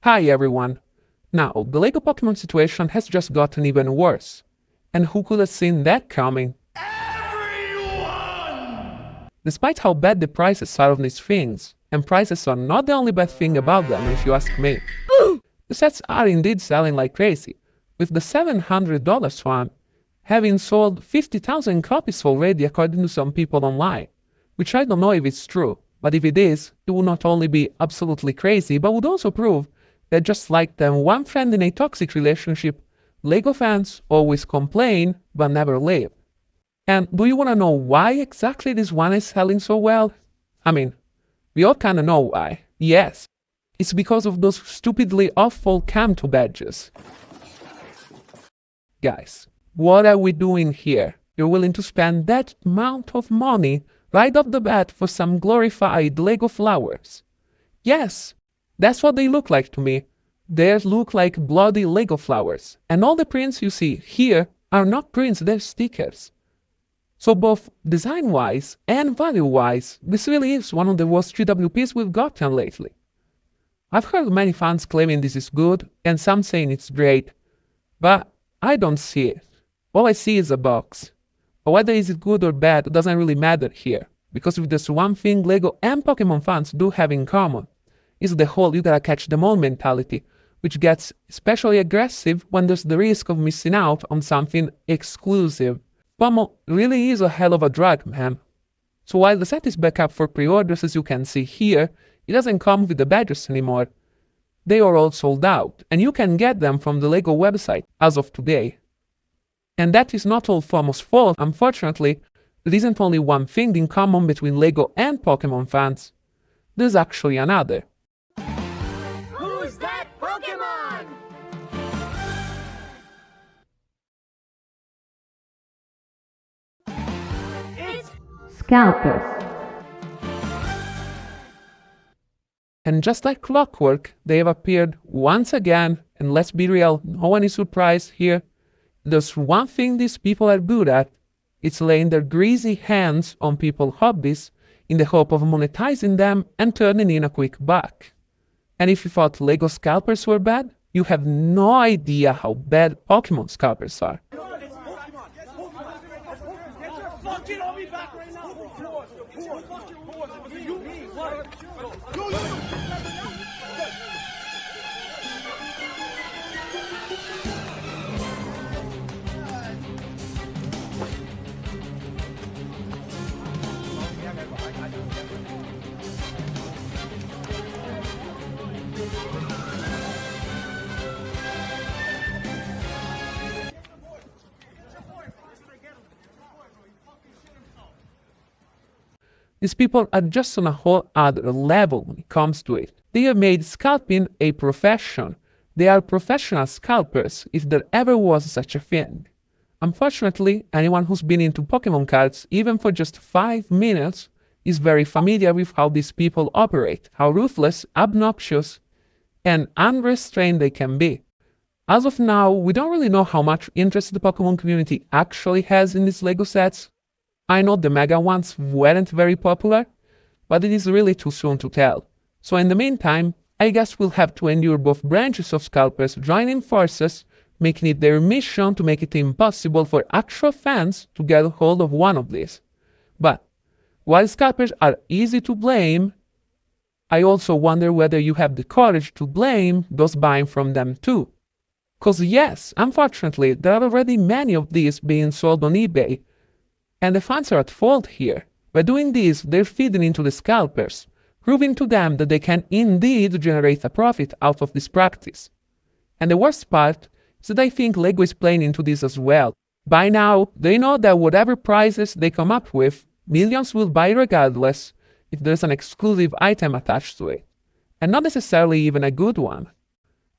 Hi everyone! Now, the LEGO Pokémon situation has just gotten even worse. And who could have seen that coming? Everyone! Despite how bad the prices are of these things, and prices are not the only bad thing about them if you ask me, the sets are indeed selling like crazy, with the $700 one having sold 50,000 copies already according to some people online, which I don't know if it's true, but if it is, it would not only be absolutely crazy, but would also prove that just like the one friend in a toxic relationship, LEGO fans always complain but never leave. And do you want to know why exactly this one is selling so well? I mean, we all kinda know why. Yes, it's because of those stupidly awful Kanto badges. Guys, what are we doing here? You're willing to spend that amount of money right off the bat for some glorified LEGO flowers. Yes, that's what they look like to me. They look like bloody LEGO flowers, and all the prints you see here are not prints, they're stickers. So both design-wise and value-wise, this really is one of the worst 3WPs we've gotten lately. I've heard many fans claiming this is good, and some saying it's great, but I don't see it. All I see is a box. But whether is it good or bad doesn't really matter here, because if there's one thing LEGO and Pokémon fans do have in common, is the whole you gotta catch them all mentality, which gets especially aggressive when there's the risk of missing out on something exclusive. FOMO really is a hell of a drug, man. So while the set is back up for pre-orders as you can see here, it doesn't come with the badges anymore. They are all sold out, and you can get them from the LEGO website as of today. And that is not all FOMO's fault, unfortunately. There isn't only one thing in common between LEGO and Pokémon fans. There's actually another. Who's that Pokemon? It's Scalpers. And just like clockwork, they have appeared once again, and let's be real, no one is surprised here. There's one thing these people are good at, it's laying their greasy hands on people's hobbies in the hope of monetizing them and turning in a quick buck. And if you thought LEGO scalpers were bad, you have no idea how bad Pokémon scalpers are. fucking on me back right now. These people are just on a whole other level when it comes to it. They have made scalping a profession. They are professional scalpers, if there ever was such a thing. Unfortunately, anyone who's been into Pokémon cards, even for just 5 minutes, is very familiar with how these people operate, how ruthless, obnoxious, and unrestrained they can be. As of now, we don't really know how much interest the Pokémon community actually has in these LEGO sets. I know the mega ones weren't very popular, but it is really too soon to tell. So in the meantime, I guess we'll have to endure both branches of scalpers joining forces, making it their mission to make it impossible for actual fans to get a hold of one of these. But while scalpers are easy to blame, I also wonder whether you have the courage to blame those buying from them too. Cause yes, unfortunately, there are already many of these being sold on eBay, and the fans are at fault here. By doing this, they're feeding into the scalpers, proving to them that they can indeed generate a profit out of this practice. And the worst part is that I think LEGO is playing into this as well. By now, they know that whatever prizes they come up with, millions will buy regardless if there's an exclusive item attached to it. And not necessarily even a good one.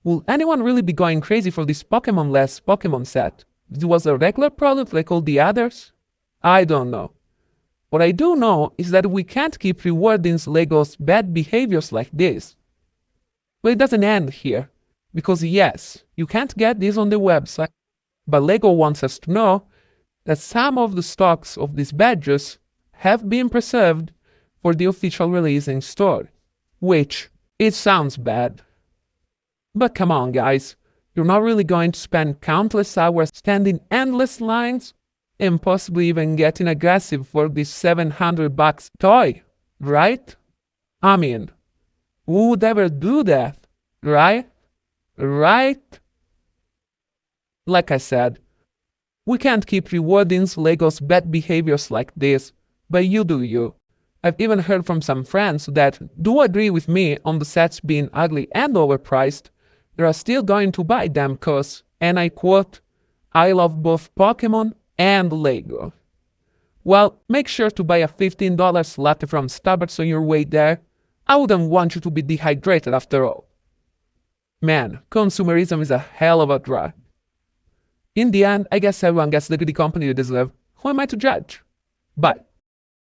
Will anyone really be going crazy for this Pokémon-less Pokémon set? If it was a regular product like all the others? I don't know. What I do know is that we can't keep rewarding LEGO's bad behaviors like this. But it doesn't end here, because yes, you can't get this on the website, but LEGO wants us to know that some of the stocks of these badges have been preserved for the official release in store, which, it sounds bad, But come on, guys. You're not really going to spend countless hours standing endless lines and possibly even getting aggressive for this $700 toy, right? I mean, who would ever do that, right? Right? Like I said, we can't keep rewarding LEGO's bad behaviors like this, but you do you. I've even heard from some friends that do agree with me on the sets being ugly and overpriced. They are still going to buy them cause, and I quote, I love both Pokemon and LEGO. Well, make sure to buy a $15 latte from Starbucks on your way there. I wouldn't want you to be dehydrated after all. Man, consumerism is a hell of a drug. In the end, I guess everyone gets the goody company they deserve. Who am I to judge? Bye.